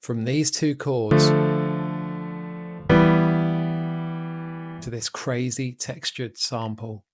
From these two chords to this crazy textured sample.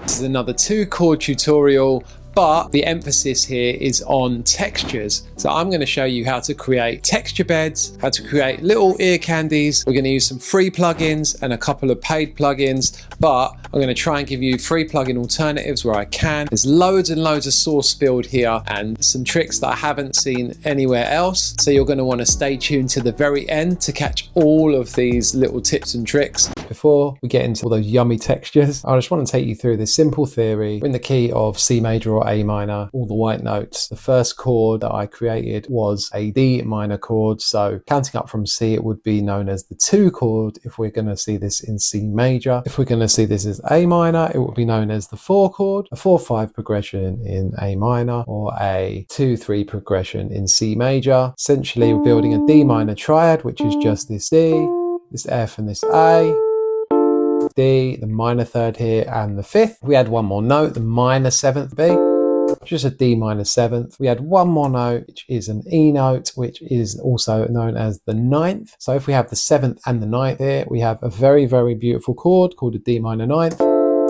This is another 2-chord tutorial, but the emphasis here is on textures. So I'm going to show you how to create texture beds, how to create little ear candies. We're going to use some free plugins and a couple of paid plugins, but I'm going to try and give you free plugin alternatives where I can. There's loads and loads of source build here and some tricks that I haven't seen anywhere else. So you're going to want to stay tuned to the very end to catch all of these little tips and tricks. Before we get into all those yummy textures, I just want to take you through this simple theory. We're in the key of C major or A minor, all the white notes. The first chord that I created was a D minor chord. So counting up from C, it would be known as the 2 chord if we're going to see this in C major. If we're going to see this as A minor, it would be known as the 4 chord, a 4-5 progression in A minor, or a 2-3 progression in C major. Essentially, we're building a D minor triad, which is just this D, this F, and this A. D, the minor third here, and the 5th. We add one more note, the minor 7th B, just a D minor 7th. We add one more note, which is an E note, which is also known as the 9th. So if we have the 7th and the 9th here, we have a very, very beautiful chord called a D minor 9th.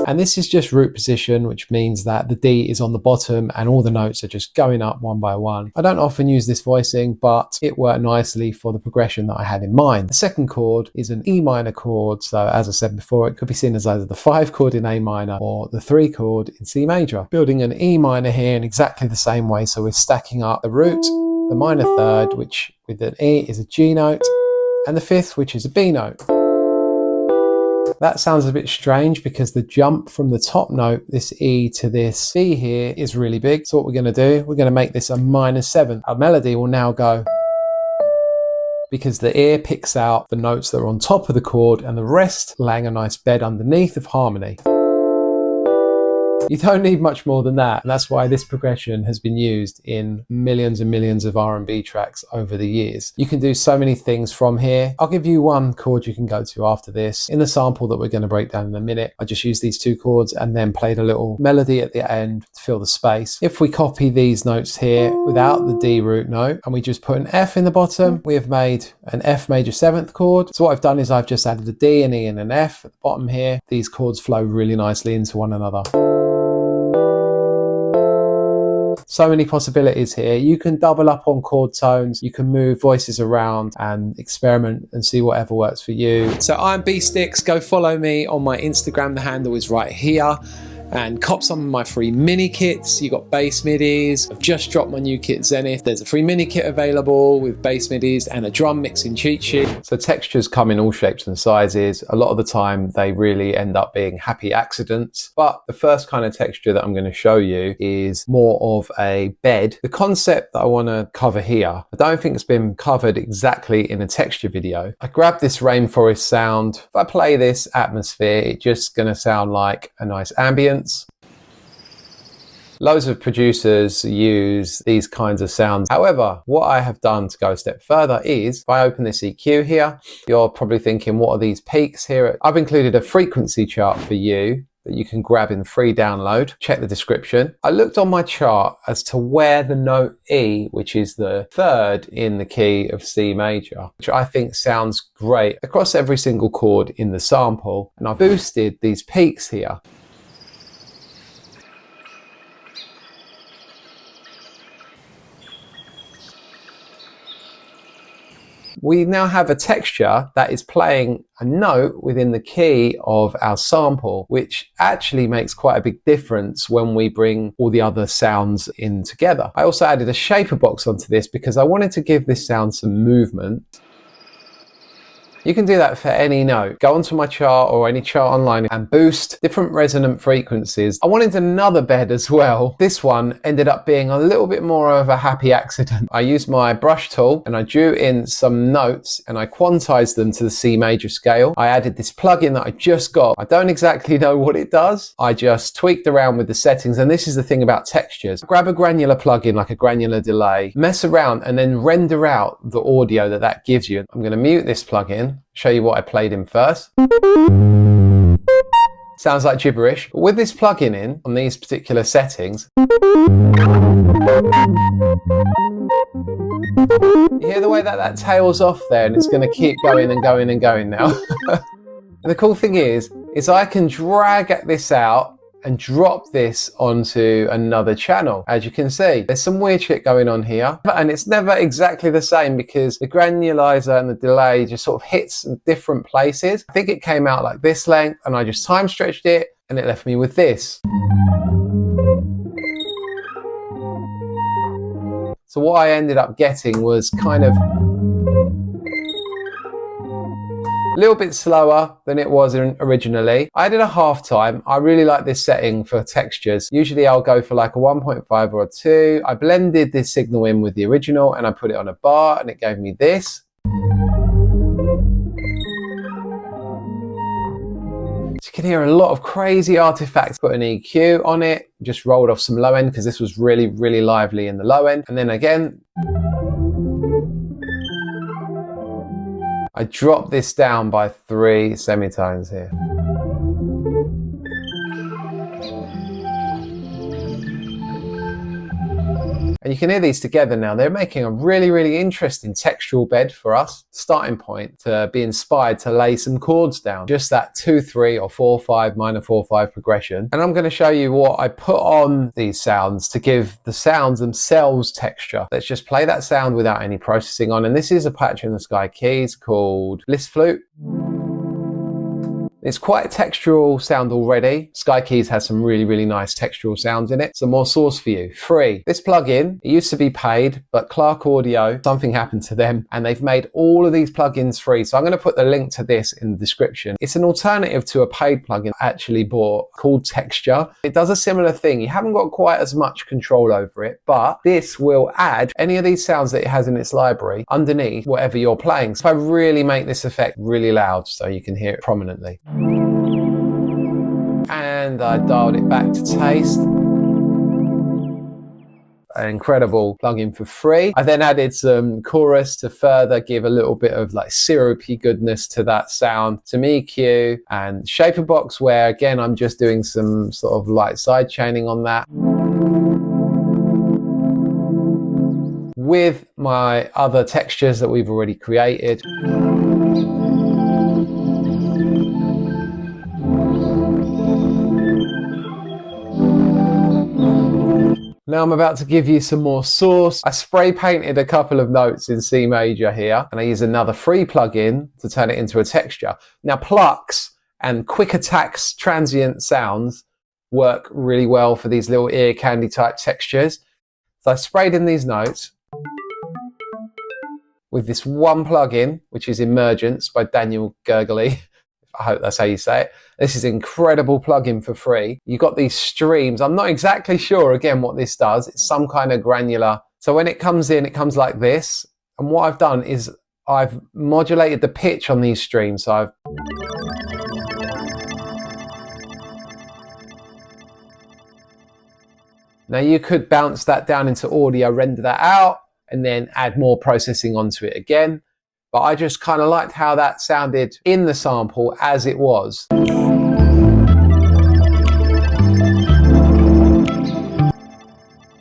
And this is just root position, which means that the D is on the bottom and all the notes are just going up one by one. I don't often use this voicing, but it worked nicely for the progression that I had in mind. The second chord is an E minor chord. So as I said before, it could be seen as either the 5 chord in A minor or the 3 chord in C major. Building an E minor here in exactly the same way. So we're stacking up the root, the minor third, which with an E is a G note, and the 5th, which is a B note. That sounds a bit strange because the jump from the top note, this E to this B here, is really big. So what we're going to do, we're going to make this a minor 7th. Our melody will now go, because the ear picks out the notes that are on top of the chord and the rest laying a nice bed underneath of harmony. You don't need much more than that, and that's why this progression has been used in millions and millions of R&B tracks over the years. You can do so many things from here. I'll give you one chord you can go to after this. In the sample that we're going to break down in a minute, I just used these 2 chords and then played a little melody at the end to fill the space. If we copy these notes here without the D root note and we just put an F in the bottom, we have made an F major 7th chord. So what I've done is I've just added a D, an E and an F at the bottom here. These chords flow really nicely into one another. So many possibilities here. You can double up on chord tones, you can move voices around and experiment and see whatever works for you. So I'm B-Sticks, go follow me on my Instagram, the handle is right here. And cop some of my free mini kits. You got bass midis. I've just dropped my new kit Zenith. There's a free mini kit available with bass midis and a drum mixing cheat sheet. So textures come in all shapes and sizes. A lot of the time they really end up being happy accidents. But the first kind of texture that I'm going to show you is more of a bed. The concept that I want to cover here, I don't think it's been covered exactly in a texture video. I grabbed this rainforest sound. If I play this atmosphere, it's just going to sound like a nice ambience. Loads of producers use these kinds of sounds. However, what I have done to go a step further is, if I open this EQ here, you're probably thinking, what are these peaks here? I've included a frequency chart for you that you can grab in free download. Check the description. I looked on my chart as to where the note E, which is the 3rd in the key of C major, which I think sounds great across every single chord in the sample. And I boosted these peaks here. We now have a texture that is playing a note within the key of our sample, which actually makes quite a big difference when we bring all the other sounds in together. I also added a shaper box onto this because I wanted to give this sound some movement. You can do that for any note. Go onto my chart or any chart online and boost different resonant frequencies. I wanted another bed as well. This one ended up being a little bit more of a happy accident. I used my brush tool and I drew in some notes and I quantized them to the C major scale. I added this plugin that I just got. I don't exactly know what it does. I just tweaked around with the settings, and this is the thing about textures. Grab a granular plugin like a granular delay, mess around and then render out the audio that gives you. I'm going to mute this plugin, show you what I played in first. Sounds like gibberish. But with this plugin in on these particular settings, you hear the way that tails off there, and it's going to keep going and going and going now. The cool thing is I can drag this out and drop this onto another channel. As you can see, there's some weird shit going on here, and it's never exactly the same because the granulizer and the delay just sort of hits in different places. I think it came out like this length, and I just time stretched it and it left me with this. So what I ended up getting was kind of a little bit slower than it was originally. I did a half time. I really like this setting for textures. Usually I'll go for like a 1.5 or a 2. I blended this signal in with the original and I put it on a bar and it gave me this. So you can hear a lot of crazy artifacts. Put an EQ on it, just rolled off some low end because this was really, really lively in the low end. And then again, I dropped this down by 3 semitones here. And you can hear these together now. They're making a really, really interesting textural bed for us. Starting point to be inspired to lay some chords down. Just that 2-3 or 4-5 minor 4-5 progression. And I'm going to show you what I put on these sounds to give the sounds themselves texture. Let's just play that sound without any processing on. And this is a patch in the Sky Keys called Bliss Flute. It's quite a textural sound already. Sky Keys has some really, really nice textural sounds in it. Some more source for you, free. This plugin, it used to be paid, but Clark Audio, something happened to them and they've made all of these plugins free. So I'm going to put the link to this in the description. It's an alternative to a paid plugin I actually bought called Texture. It does a similar thing. You haven't got quite as much control over it, but this will add any of these sounds that it has in its library underneath whatever you're playing. So I really make this effect really loud so you can hear it prominently. And I dialed it back to taste. An incredible plugin for free. I then added some chorus to further give a little bit of like syrupy goodness to that sound, some EQ and shaper box, where again I'm just doing some sort of light side chaining on that with my other textures that we've already created. Now I'm about to give you some more source. I spray painted a couple of notes in C major here, and I use another free plugin to turn it into a texture. Now plucks and quick attacks transient sounds work really well for these little ear candy type textures. So I sprayed in these notes with this one plugin, which is Emergence by Daniel Gurgley. I hope that's how you say it. This is an incredible plugin for free. You've got these streams. I'm not exactly sure, again, what this does. It's some kind of granular. So when it comes in, it comes like this. And what I've done is I've modulated the pitch on these streams. So now you could bounce that down into audio, render that out, and then add more processing onto it again. But I just kind of liked how that sounded in the sample as it was.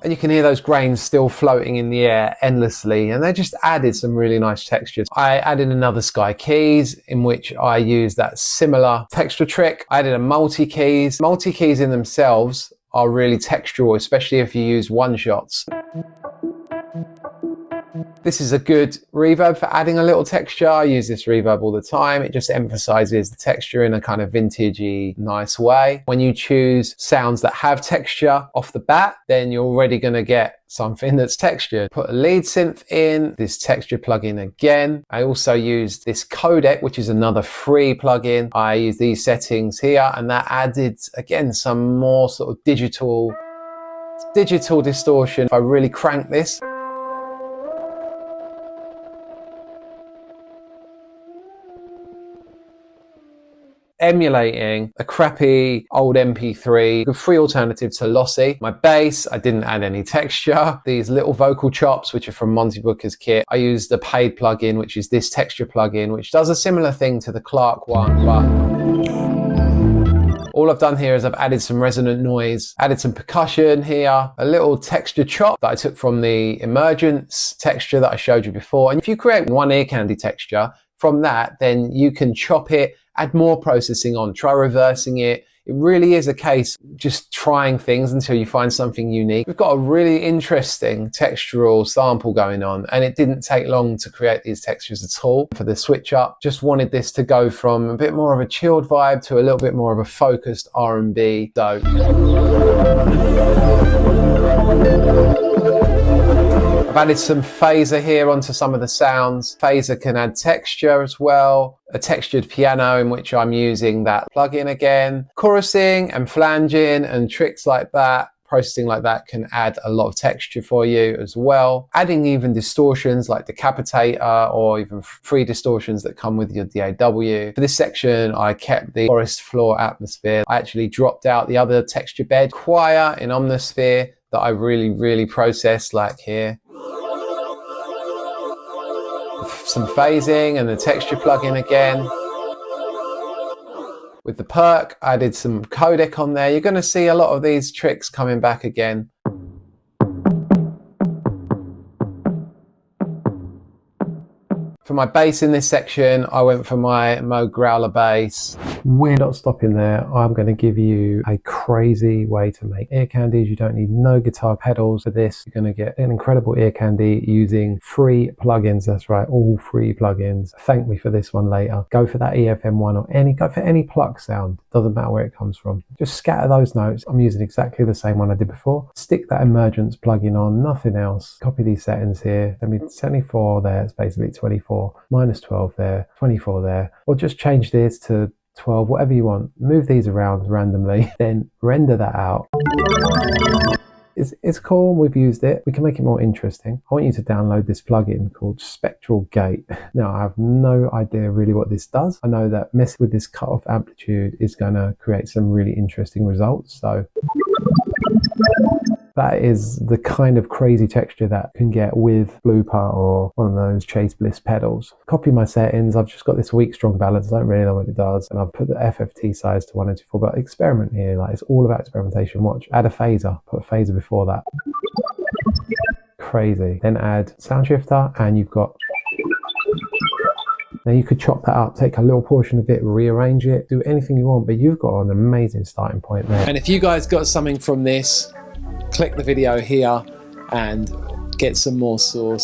And you can hear those grains still floating in the air endlessly, and they just added some really nice textures. I added another Sky Keys in which I used that similar texture trick. I added a multi-keys. Multi-keys in themselves are really textural, especially if you use one-shots. This is a good reverb for adding a little texture. I use this reverb all the time. It just emphasizes the texture in a kind of vintagey, nice way. When you choose sounds that have texture off the bat, then you're already going to get something that's textured. Put a lead synth in, this texture plugin again. I also use this codec, which is another free plugin. I use these settings here, and that added, again, some more sort of digital distortion. If I really crank this, emulating a crappy old MP3, a free alternative to lossy. My bass, I didn't add any texture. These little vocal chops, which are from Monty Booker's kit, I used the paid plugin, which is this texture plugin, which does a similar thing to the Clark one, but all I've done here is I've added some resonant noise, added some percussion here, a little texture chop that I took from the Emergence texture that I showed you before. And if you create one ear candy texture from that, then you can chop it, add more processing on, try reversing it. It really is a case just trying things until you find something unique. We've got a really interesting textural sample going on, and it didn't take long to create these textures at all. For the switch up, just wanted this to go from a bit more of a chilled vibe to a little bit more of a focused R&B. So I've added some phaser here onto some of the sounds. Phaser can add texture as well. A textured piano in which I'm using that plugin again. Chorusing and flanging and tricks like that, processing like that can add a lot of texture for you as well. Adding even distortions like Decapitator or even free distortions that come with your DAW. For this section, I kept the forest floor atmosphere. I actually dropped out the other texture bed, choir in Omnisphere, that I really processed, like here. Some phasing and the texture plugin again. With the perk, I did some codec on there. You're going to see a lot of these tricks coming back again. For my bass in this section, I went for my Moog Growler bass. We're not stopping there. I'm going to give you a crazy way to make ear candies. You don't need no guitar pedals for this. You're going to get an incredible ear candy using free plugins. That's right, all free plugins. Thank me for this one later. Go for that EFM one or go for any pluck sound. Doesn't matter where it comes from. Just scatter those notes. I'm using exactly the same one I did before. Stick that Emergence plugin on, nothing else. Copy these settings here. Let me 74 there. It's basically 24. Minus 12 there, 24 there, or just change this to 12, whatever you want. Move these around randomly, then render that out. It's cool, we've used it. We can make it more interesting. I want you to download this plugin called Spectral Gate. Now, I have no idea really what this does. I know that messing with this cutoff amplitude is going to create some really interesting results. So that is the kind of crazy texture that can get with Blooper or one of those Chase Bliss pedals. Copy my settings. I've just got this weak strong balance. I don't really know what it does. And I've put the FFT size to 194, but experiment here. Like, it's all about experimentation. Watch, add a phaser, put a phaser before that. Crazy. Then add sound shifter and you've got, now you could chop that up, take a little portion of it, rearrange it, do anything you want, but you've got an amazing starting point there. And if you guys got something from this, click the video here and get some more source.